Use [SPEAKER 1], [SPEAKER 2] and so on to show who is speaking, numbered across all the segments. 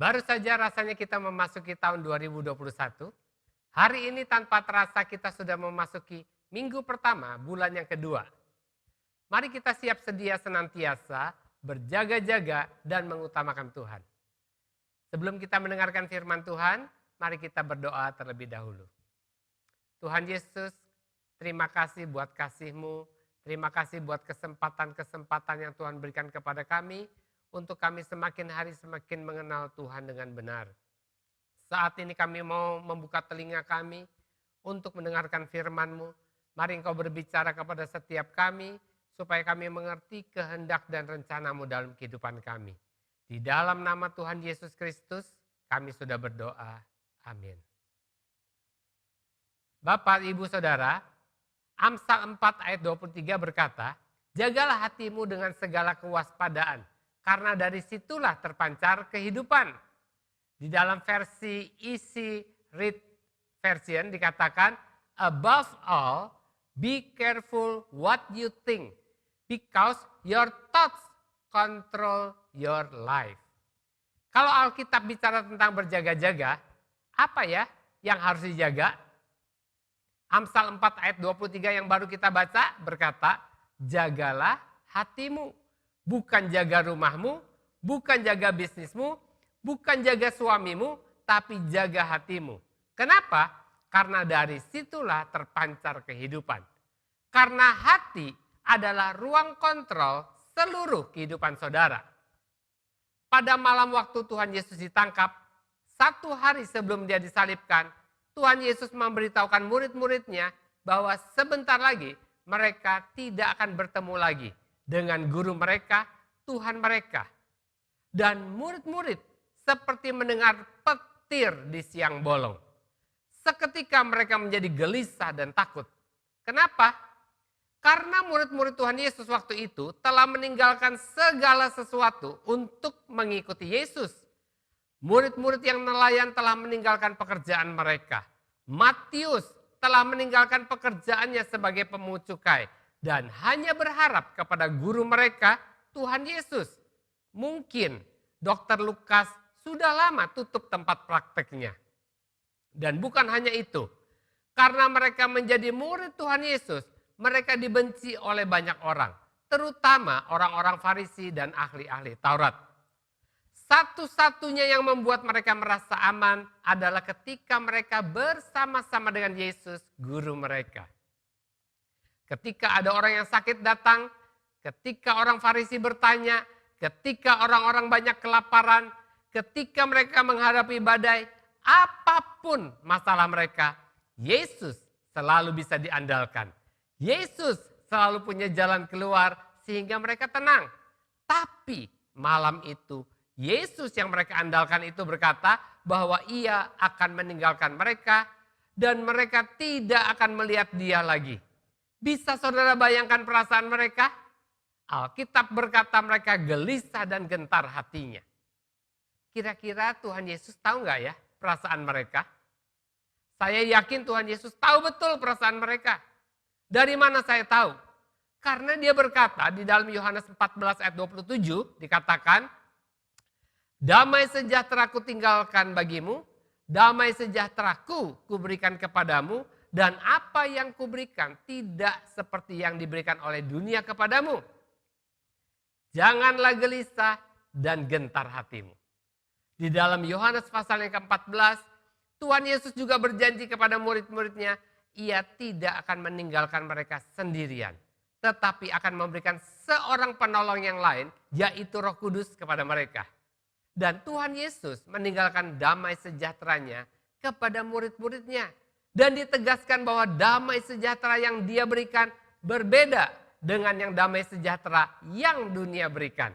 [SPEAKER 1] Baru saja rasanya kita memasuki tahun 2021. Hari ini tanpa terasa kita sudah memasuki minggu pertama bulan yang kedua. Mari kita siap sedia senantiasa, berjaga-jaga dan mengutamakan Tuhan. Sebelum kita mendengarkan firman Tuhan, mari kita berdoa terlebih dahulu. Tuhan Yesus, terima kasih buat kasih-Mu, terima kasih buat kesempatan-kesempatan yang Tuhan berikan kepada kami, untuk kami semakin hari semakin mengenal Tuhan dengan benar. Saat ini kami mau membuka telinga kami untuk mendengarkan firman-Mu. Mari Engkau berbicara kepada setiap kami, supaya kami mengerti kehendak dan rencana-Mu dalam kehidupan kami. Di dalam nama Tuhan Yesus Kristus, kami sudah berdoa. Amin. Bapak, Ibu, Saudara, Amsal 4 ayat 23 berkata, jagalah hatimu dengan segala kewaspadaan, karena dari situlah terpancar kehidupan. Di dalam versi Easy Read Version dikatakan, above all, be careful what you think, because your thoughts control your life. Kalau Alkitab bicara tentang berjaga-jaga, apa ya yang harus dijaga? Amsal 4 ayat 23 yang baru kita baca berkata, jagalah hatimu. Bukan jaga rumahmu, bukan jaga bisnismu, bukan jaga suamimu, tapi jaga hatimu. Kenapa? Karena dari situlah terpancar kehidupan. Karena hati adalah ruang kontrol seluruh kehidupan saudara. Pada malam waktu Tuhan Yesus ditangkap, 1 hari sebelum dia disalibkan, Tuhan Yesus memberitahukan murid-muridnya bahwa sebentar lagi mereka tidak akan bertemu lagi dengan guru mereka, Tuhan mereka. Dan murid-murid seperti mendengar petir di siang bolong. Seketika mereka menjadi gelisah dan takut. Kenapa? Karena murid-murid Tuhan Yesus waktu itu telah meninggalkan segala sesuatu untuk mengikuti Yesus. Murid-murid yang nelayan telah meninggalkan pekerjaan mereka. Matius telah meninggalkan pekerjaannya sebagai pemungut cukai dan hanya berharap kepada guru mereka, Tuhan Yesus. Mungkin Dr. Lukas sudah lama tutup tempat prakteknya. Dan bukan hanya itu, karena mereka menjadi murid Tuhan Yesus, mereka dibenci oleh banyak orang, terutama orang-orang Farisi dan ahli-ahli Taurat. Satu-satunya yang membuat mereka merasa aman adalah ketika mereka bersama-sama dengan Yesus, guru mereka. Ketika ada orang yang sakit datang, ketika orang Farisi bertanya, ketika orang-orang banyak kelaparan, ketika mereka menghadapi badai, apapun masalah mereka, Yesus selalu bisa diandalkan. Yesus selalu punya jalan keluar sehingga mereka tenang. Tapi malam itu, Yesus yang mereka andalkan itu berkata bahwa ia akan meninggalkan mereka dan mereka tidak akan melihat dia lagi. Bisa saudara bayangkan perasaan mereka? Alkitab berkata mereka gelisah dan gentar hatinya. Kira-kira Tuhan Yesus tahu nggak ya perasaan mereka? Saya yakin Tuhan Yesus tahu betul perasaan mereka. Dari mana saya tahu? Karena dia berkata di dalam Yohanes 14 ayat 27 dikatakan, damai sejahtera ku tinggalkan bagimu, damai sejahtera ku berikan kepadamu, dan apa yang kuberikan tidak seperti yang diberikan oleh dunia kepadamu. Janganlah gelisah dan gentar hatimu. Di dalam Yohanes pasal yang ke-14, Tuhan Yesus juga berjanji kepada murid-muridnya, ia tidak akan meninggalkan mereka sendirian, tetapi akan memberikan seorang penolong yang lain, yaitu Roh Kudus kepada mereka. Dan Tuhan Yesus meninggalkan damai sejahteranya kepada murid-muridnya. Dan ditegaskan bahwa damai sejahtera yang dia berikan berbeda dengan yang damai sejahtera yang dunia berikan.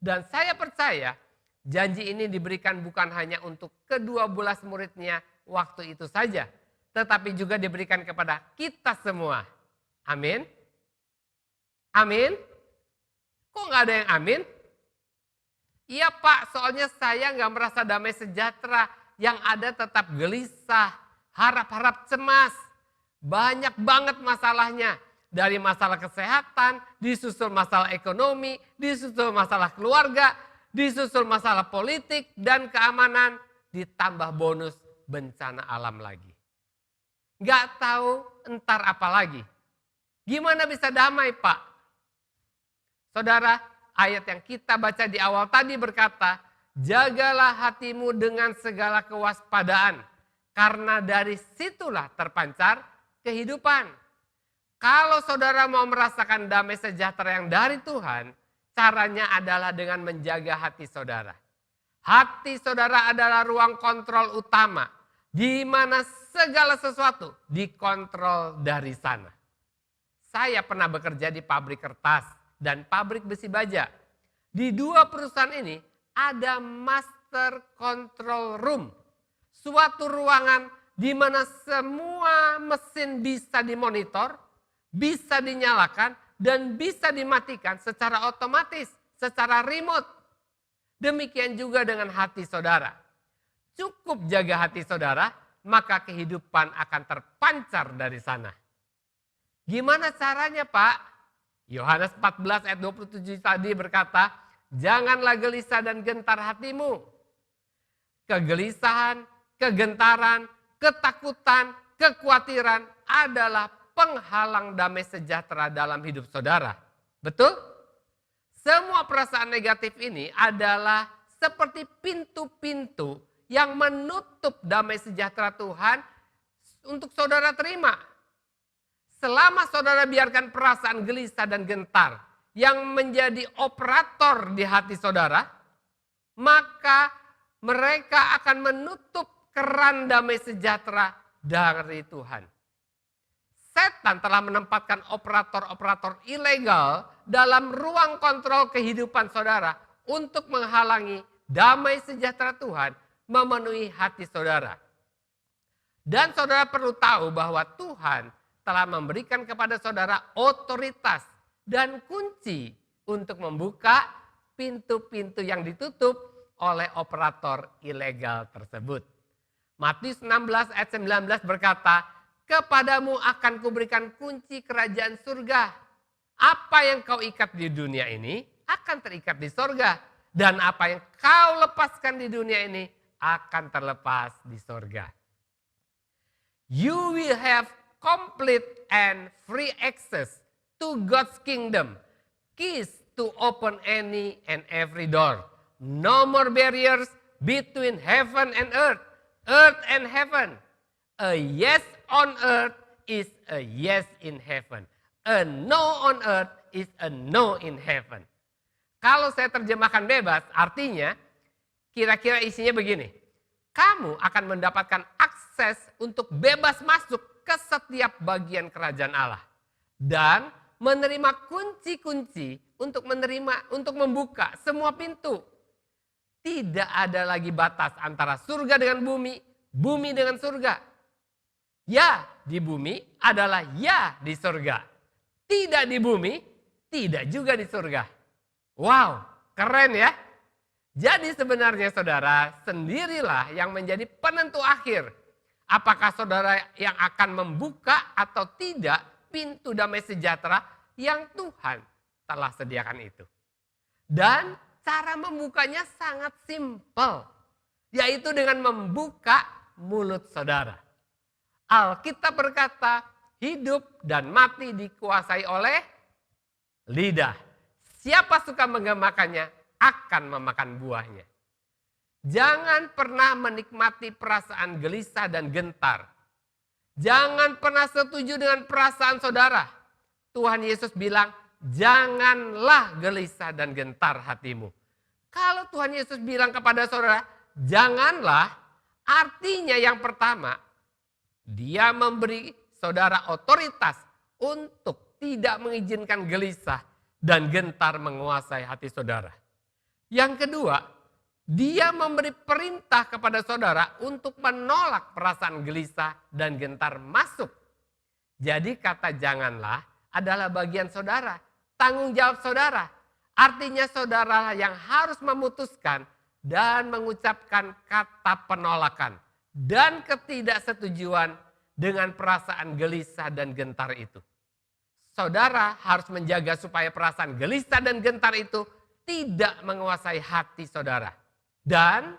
[SPEAKER 1] Dan saya percaya janji ini diberikan bukan hanya untuk kedua belas muridnya waktu itu saja, tetapi juga diberikan kepada kita semua. Amin. Amin. Kok nggak ada yang amin? Iya Pak, soalnya saya nggak merasa damai sejahtera, yang ada tetap gelisah, harap-harap cemas. Banyak banget masalahnya. Dari masalah kesehatan, disusul masalah ekonomi, disusul masalah keluarga, disusul masalah politik dan keamanan, ditambah bonus bencana alam lagi. Gak tahu entar apa lagi. Gimana bisa damai, Pak? Saudara, ayat yang kita baca di awal tadi berkata, jagalah hatimu dengan segala kewaspadaan, karena dari situlah terpancar kehidupan. Kalau saudara mau merasakan damai sejahtera yang dari Tuhan, caranya adalah dengan menjaga hati saudara. Hati saudara adalah ruang kontrol utama, di mana segala sesuatu dikontrol dari sana. Saya pernah bekerja di pabrik kertas dan pabrik besi baja. Di dua perusahaan ini ada master control room. Suatu ruangan di mana semua mesin bisa dimonitor, bisa dinyalakan, dan bisa dimatikan secara otomatis, secara remote. Demikian juga dengan hati saudara. Cukup jaga hati saudara, maka kehidupan akan terpancar dari sana. Gimana caranya, Pak? Yohanes 14 ayat 27 tadi berkata, janganlah gelisah dan gentar hatimu. Kegelisahan, kegentaran, ketakutan, kekhawatiran adalah penghalang damai sejahtera dalam hidup saudara. Betul? Semua perasaan negatif ini adalah seperti pintu-pintu yang menutup damai sejahtera Tuhan untuk saudara terima. Selama saudara biarkan perasaan gelisah dan gentar yang menjadi operator di hati saudara, maka mereka akan menutup keran damai sejahtera dari Tuhan. Setan telah menempatkan operator-operator ilegal dalam ruang kontrol kehidupan saudara untuk menghalangi damai sejahtera Tuhan memenuhi hati saudara. Dan saudara perlu tahu bahwa Tuhan telah memberikan kepada saudara otoritas dan kunci untuk membuka pintu-pintu yang ditutup oleh operator ilegal tersebut. Matius 16 ayat 19 berkata, kepadamu akan kuberikan kunci kerajaan surga. Apa yang kau ikat di dunia ini akan terikat di surga. Dan apa yang kau lepaskan di dunia ini akan terlepas di surga. You will have complete and free access to God's kingdom. Keys to open any and every door. No more barriers between heaven and earth and heaven. A yes on earth is a yes in heaven. A no on earth is a no in heaven. Kalau saya terjemahkan bebas, artinya kira-kira isinya begini. Kamu akan mendapatkan akses untuk bebas masuk ke setiap bagian kerajaan Allah. Dan menerima kunci-kunci untuk membuka semua pintu. Tidak ada lagi batas antara surga dengan bumi, bumi dengan surga. Ya di bumi adalah ya di surga. Tidak di bumi, tidak juga di surga. Wow, keren ya. Jadi sebenarnya saudara sendirilah yang menjadi penentu akhir. Apakah saudara yang akan membuka atau tidak pintu damai sejahtera yang Tuhan telah sediakan itu. Dan cara membukanya sangat simpel. Yaitu dengan membuka mulut saudara. Alkitab berkata, hidup dan mati dikuasai oleh lidah. Siapa suka mengemakannya akan memakan buahnya. Jangan pernah menikmati perasaan gelisah dan gentar. Jangan pernah setuju dengan perasaan saudara. Tuhan Yesus bilang, janganlah gelisah dan gentar hatimu. Kalau Tuhan Yesus bilang kepada saudara, janganlah, artinya yang pertama, dia memberi saudara otoritas untuk tidak mengizinkan gelisah dan gentar menguasai hati saudara. Yang kedua, dia memberi perintah kepada saudara untuk menolak perasaan gelisah dan gentar masuk. Jadi kata janganlah adalah bagian saudara, tanggung jawab saudara. Artinya saudara yang harus memutuskan dan mengucapkan kata penolakan dan ketidaksetujuan dengan perasaan gelisah dan gentar itu. Saudara harus menjaga supaya perasaan gelisah dan gentar itu tidak menguasai hati saudara. Dan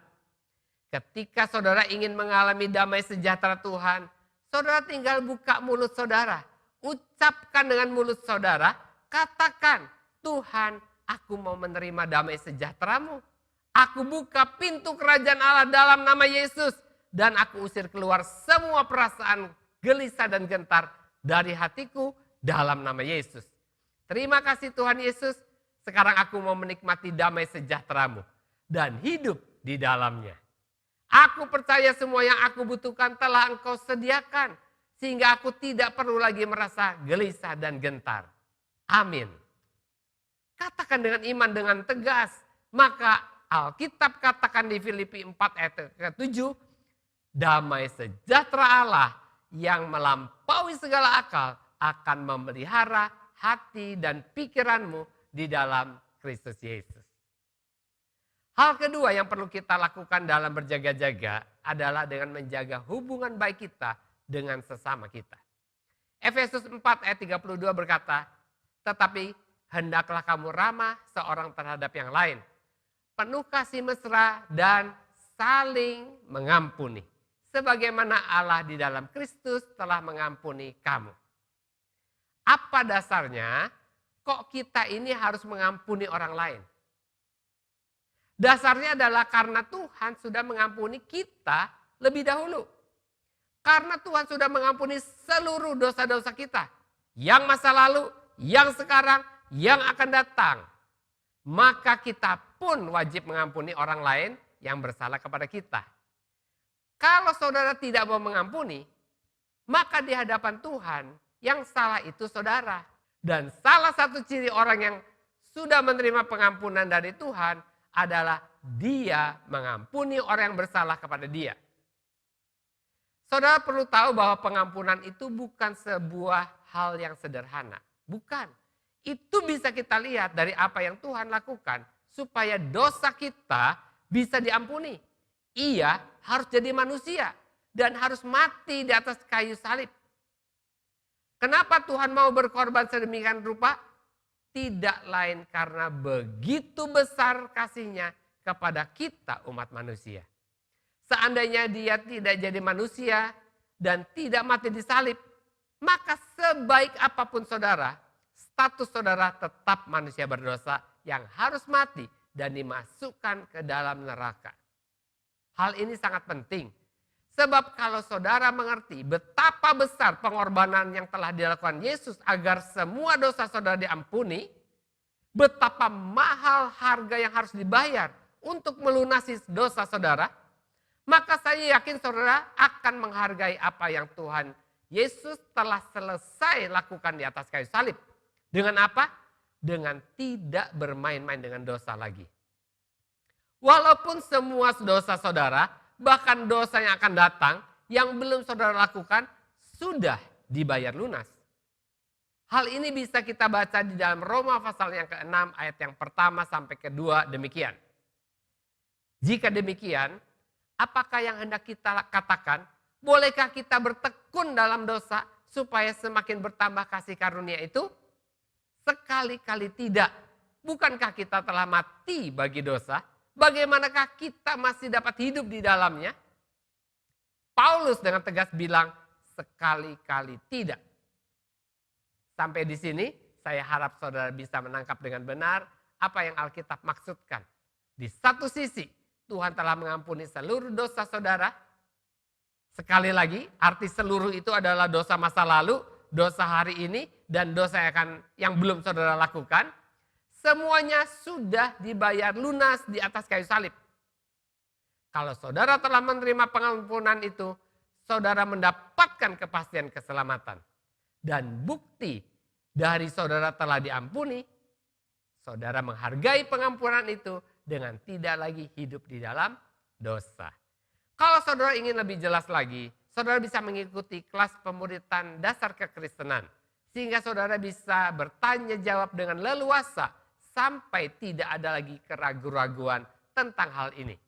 [SPEAKER 1] ketika saudara ingin mengalami damai sejahtera Tuhan, saudara tinggal buka mulut saudara. Ucapkan dengan mulut saudara, katakan, Tuhan, aku mau menerima damai sejahtera-Mu. Aku buka pintu kerajaan Allah dalam nama Yesus. Dan aku usir keluar semua perasaan gelisah dan gentar dari hatiku dalam nama Yesus. Terima kasih Tuhan Yesus. Sekarang aku mau menikmati damai sejahtera-Mu dan hidup di dalamnya. Aku percaya semua yang aku butuhkan telah Engkau sediakan. Sehingga aku tidak perlu lagi merasa gelisah dan gentar. Amin. Katakan dengan iman dengan tegas. Maka Alkitab katakan di Filipi 4 ayat ke-7. Damai sejahtera Allah yang melampaui segala akal akan memelihara hati dan pikiranmu di dalam Kristus Yesus. Hal kedua yang perlu kita lakukan dalam berjaga-jaga adalah dengan menjaga hubungan baik kita dengan sesama kita. Efesus 4 ayat 32 berkata, tetapi hendaklah kamu ramah seorang terhadap yang lain, penuh kasih mesra dan saling mengampuni. Sebagaimana Allah di dalam Kristus telah mengampuni kamu. Apa dasarnya kok kita ini harus mengampuni orang lain? Dasarnya adalah karena Tuhan sudah mengampuni kita lebih dahulu. Karena Tuhan sudah mengampuni seluruh dosa-dosa kita. Yang masa lalu, yang sekarang, yang akan datang. Maka kita pun wajib mengampuni orang lain yang bersalah kepada kita. Kalau saudara tidak mau mengampuni, maka di hadapan Tuhan yang salah itu saudara. Dan salah satu ciri orang yang sudah menerima pengampunan dari Tuhan adalah dia mengampuni orang yang bersalah kepada dia. Saudara perlu tahu bahwa pengampunan itu bukan sebuah hal yang sederhana. Bukan. Itu bisa kita lihat dari apa yang Tuhan lakukan supaya dosa kita bisa diampuni. Ia harus jadi manusia dan harus mati di atas kayu salib. Kenapa Tuhan mau berkorban sedemikian rupa? Tidak lain karena begitu besar kasihnya kepada kita umat manusia. Seandainya dia tidak jadi manusia dan tidak mati di salib, maka sebaik apapun saudara, status saudara tetap manusia berdosa yang harus mati dan dimasukkan ke dalam neraka. Hal ini sangat penting. Sebab kalau saudara mengerti betapa besar pengorbanan yang telah dilakukan Yesus agar semua dosa saudara diampuni, betapa mahal harga yang harus dibayar untuk melunasi dosa saudara, maka saya yakin saudara akan menghargai apa yang Tuhan Yesus telah selesai lakukan di atas kayu salib. Dengan apa? Dengan tidak bermain-main dengan dosa lagi. Walaupun semua dosa saudara, bahkan dosa yang akan datang, yang belum saudara lakukan, sudah dibayar lunas. Hal ini bisa kita baca di dalam Roma pasal yang ke-6 ayat yang pertama sampai kedua demikian. Jika demikian, apakah yang hendak kita katakan? Bolehkah kita bertekun dalam dosa supaya semakin bertambah kasih karunia itu? Sekali-kali tidak. Bukankah kita telah mati bagi dosa? Bagaimanakah kita masih dapat hidup di dalamnya? Paulus dengan tegas bilang, sekali-kali tidak. Sampai di sini, saya harap saudara bisa menangkap dengan benar apa yang Alkitab maksudkan. Di satu sisi, Tuhan telah mengampuni seluruh dosa saudara. Sekali lagi, arti seluruh itu adalah dosa masa lalu, dosa hari ini, dan dosa yang belum saudara lakukan. Semuanya sudah dibayar lunas di atas kayu salib. Kalau saudara telah menerima pengampunan itu, saudara mendapatkan kepastian keselamatan. Dan bukti dari saudara telah diampuni, saudara menghargai pengampunan itu dengan tidak lagi hidup di dalam dosa. Kalau saudara ingin lebih jelas lagi, saudara bisa mengikuti kelas pemuritan dasar kekristenan. Sehingga saudara bisa bertanya jawab dengan leluasa sampai tidak ada lagi keraguan-raguan tentang hal ini.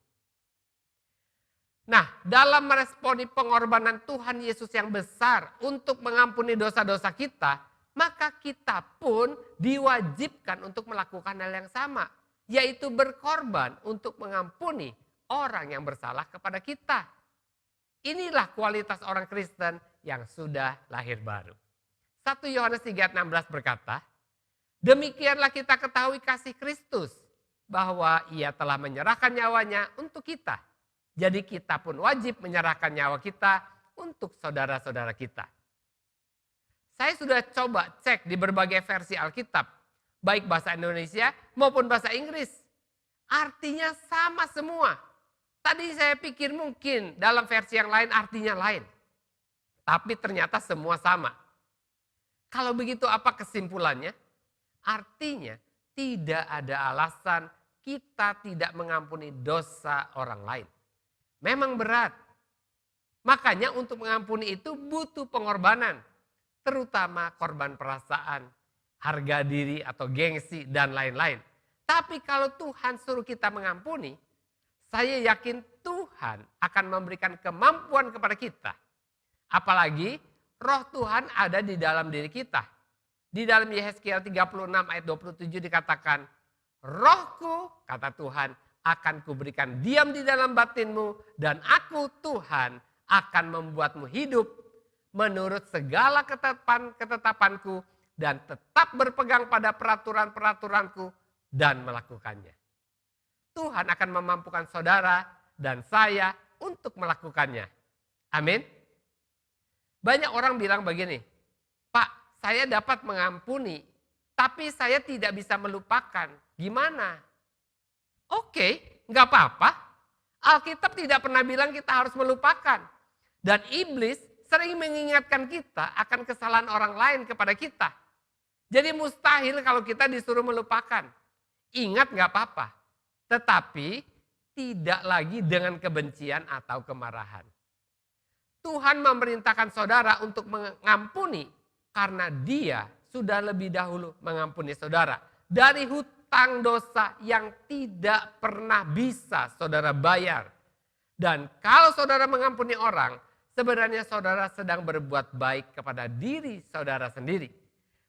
[SPEAKER 1] Nah, dalam meresponi pengorbanan Tuhan Yesus yang besar untuk mengampuni dosa-dosa kita, maka kita pun diwajibkan untuk melakukan hal yang sama, yaitu berkorban untuk mengampuni orang yang bersalah kepada kita. Inilah kualitas orang Kristen yang sudah lahir baru. 1 Yohanes 3:16 berkata, demikianlah kita ketahui kasih Kristus, bahwa ia telah menyerahkan nyawanya untuk kita. Jadi kita pun wajib menyerahkan nyawa kita untuk saudara-saudara kita. Saya sudah coba cek di berbagai versi Alkitab, baik bahasa Indonesia maupun bahasa Inggris. Artinya sama semua. Tadi saya pikir mungkin dalam versi yang lain artinya lain. Tapi ternyata semua sama. Kalau begitu apa kesimpulannya? Artinya tidak ada alasan kita tidak mengampuni dosa orang lain. Memang berat. Makanya untuk mengampuni itu butuh pengorbanan. Terutama korban perasaan, harga diri atau gengsi dan lain-lain. Tapi kalau Tuhan suruh kita mengampuni, saya yakin Tuhan akan memberikan kemampuan kepada kita. Apalagi roh Tuhan ada di dalam diri kita. Di dalam Yehezkiel 36 ayat 27 dikatakan, rohku, kata Tuhan, akan kuberikan diam di dalam batinmu, dan aku Tuhan akan membuatmu hidup menurut segala ketetapanku dan tetap berpegang pada peraturan-peraturanku dan melakukannya. Tuhan akan memampukan saudara dan saya untuk melakukannya. Amin. Banyak orang bilang begini, Pak, saya dapat mengampuni, tapi saya tidak bisa melupakan. Gimana? Oke, nggak apa-apa. Alkitab tidak pernah bilang kita harus melupakan. Dan iblis sering mengingatkan kita akan kesalahan orang lain kepada kita. Jadi mustahil kalau kita disuruh melupakan. Ingat nggak apa-apa. Tetapi tidak lagi dengan kebencian atau kemarahan. Tuhan memerintahkan saudara untuk mengampuni karena dia sudah lebih dahulu mengampuni saudara. Dari hutang dosa yang tidak pernah bisa saudara bayar. Dan kalau saudara mengampuni orang, sebenarnya saudara sedang berbuat baik kepada diri saudara sendiri.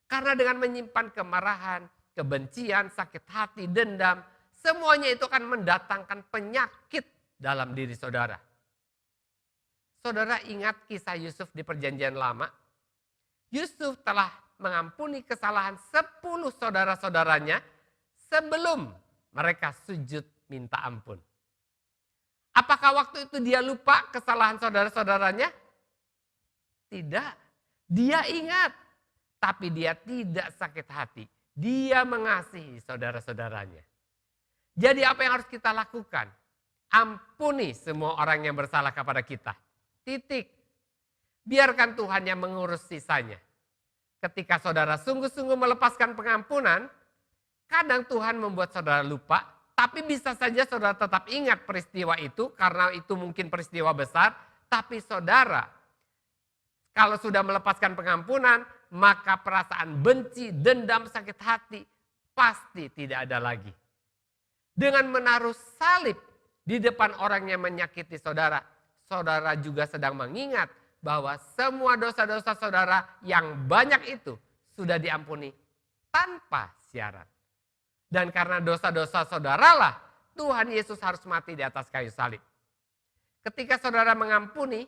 [SPEAKER 1] Karena dengan menyimpan kemarahan, kebencian, sakit hati, dendam, semuanya itu akan mendatangkan penyakit dalam diri saudara. Saudara ingat kisah Yusuf di Perjanjian Lama? Yusuf telah mengampuni kesalahan 10 saudara-saudaranya sebelum mereka sujud minta ampun. Apakah waktu itu dia lupa kesalahan saudara-saudaranya? Tidak. Dia ingat, tapi dia tidak sakit hati. Dia mengasihi saudara-saudaranya. Jadi apa yang harus kita lakukan? Ampuni semua orang yang bersalah kepada kita. Titik. Biarkan Tuhan yang mengurus sisanya. Ketika saudara sungguh-sungguh melepaskan pengampunan, kadang Tuhan membuat saudara lupa, tapi bisa saja saudara tetap ingat peristiwa itu karena itu mungkin peristiwa besar, tapi saudara kalau sudah melepaskan pengampunan, maka perasaan benci, dendam, sakit hati pasti tidak ada lagi. Dengan menaruh salib di depan orang yang menyakiti saudara, saudara juga sedang mengingat bahwa semua dosa-dosa saudara yang banyak itu sudah diampuni tanpa syarat. Dan karena dosa-dosa saudaralah Tuhan Yesus harus mati di atas kayu salib. Ketika saudara mengampuni,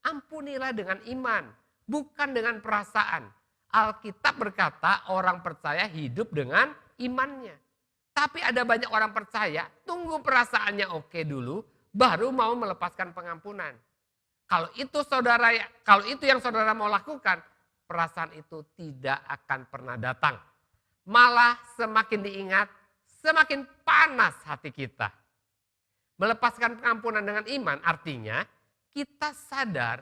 [SPEAKER 1] ampunilah dengan iman, bukan dengan perasaan. Alkitab berkata orang percaya hidup dengan imannya. Tapi ada banyak orang percaya, tunggu perasaannya oke dulu, baru mau melepaskan pengampunan. Kalau itu yang saudara mau lakukan, perasaan itu tidak akan pernah datang. Malah semakin diingat, semakin panas hati kita. Melepaskan pengampunan dengan iman artinya kita sadar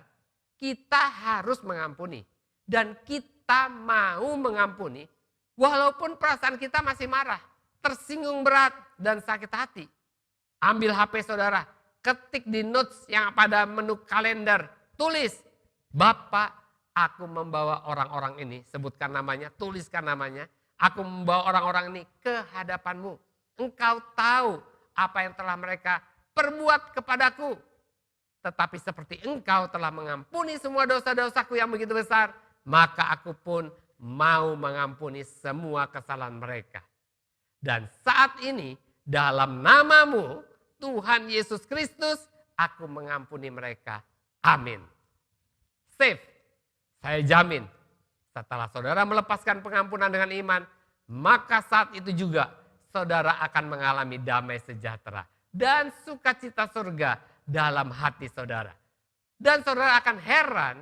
[SPEAKER 1] kita harus mengampuni. Dan kita mau mengampuni walaupun perasaan kita masih marah, tersinggung berat dan sakit hati. Ambil HP saudara, ketik di notes yang pada menu kalender, tulis, Bapak aku membawa orang-orang ini, sebutkan namanya, tuliskan namanya. Aku membawa orang-orang ini ke hadapanmu. Engkau tahu apa yang telah mereka perbuat kepadaku. Tetapi seperti engkau telah mengampuni semua dosa-dosaku yang begitu besar, maka aku pun mau mengampuni semua kesalahan mereka. Dan saat ini dalam namamu Tuhan Yesus Kristus, aku mengampuni mereka. Amin. Safe. Saya jamin, setelah saudara melepaskan pengampunan dengan iman, maka saat itu juga saudara akan mengalami damai sejahtera dan sukacita surga dalam hati saudara. Dan saudara akan heran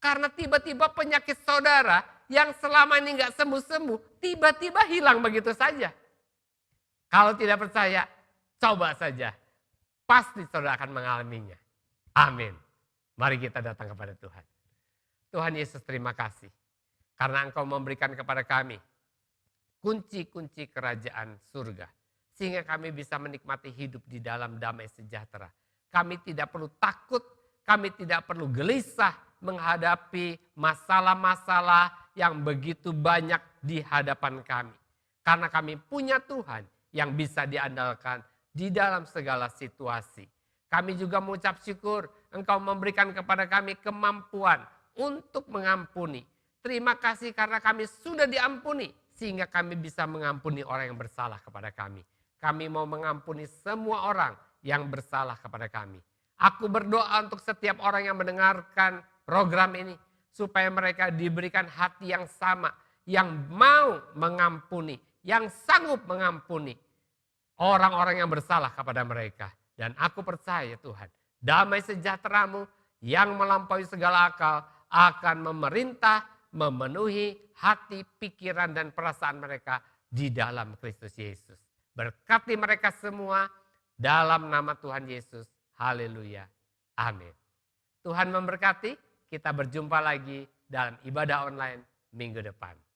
[SPEAKER 1] karena tiba-tiba penyakit saudara yang selama ini gak sembuh-sembuh, tiba-tiba hilang begitu saja. Kalau tidak percaya, coba saja. Pasti saudara akan mengalaminya. Amin. Mari kita datang kepada Tuhan. Tuhan Yesus, terima kasih. Karena Engkau memberikan kepada kami kunci-kunci kerajaan surga. Sehingga kami bisa menikmati hidup di dalam damai sejahtera. Kami tidak perlu takut, kami tidak perlu gelisah menghadapi masalah-masalah yang begitu banyak di hadapan kami. Karena kami punya Tuhan yang bisa diandalkan di dalam segala situasi. Kami juga mengucap syukur Engkau memberikan kepada kami kemampuan untuk mengampuni. Terima kasih karena kami sudah diampuni sehingga kami bisa mengampuni orang yang bersalah kepada kami. Kami mau mengampuni semua orang yang bersalah kepada kami. Aku berdoa untuk setiap orang yang mendengarkan program ini supaya mereka diberikan hati yang sama, yang mau mengampuni, yang sanggup mengampuni orang-orang yang bersalah kepada mereka. Dan aku percaya Tuhan, damai sejahtera-Mu yang melampaui segala akal akan memerintah, memenuhi hati, pikiran, dan perasaan mereka di dalam Kristus Yesus. Berkati mereka semua dalam nama Tuhan Yesus. Haleluya. Amin. Tuhan memberkati. Kita berjumpa lagi dalam ibadah online minggu depan.